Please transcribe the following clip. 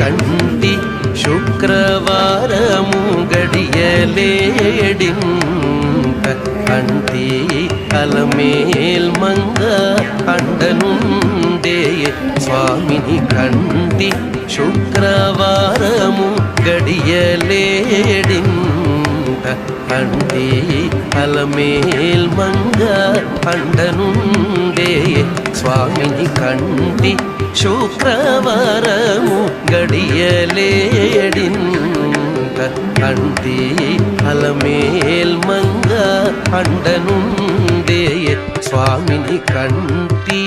కంటి శుక్రవారము గడియలేడింత కంటి అలమేల్ మంగ అండనుండే స్వామిని కంటి శుక్రవారము గడియలేడింత కంటి అలమేల్ మంగ అండనుండే స్వామిని కంటి శుక్రవారము గడియలేడింత కంటి అలమేల్ మంగ అండనుండే స్వామిని కంటి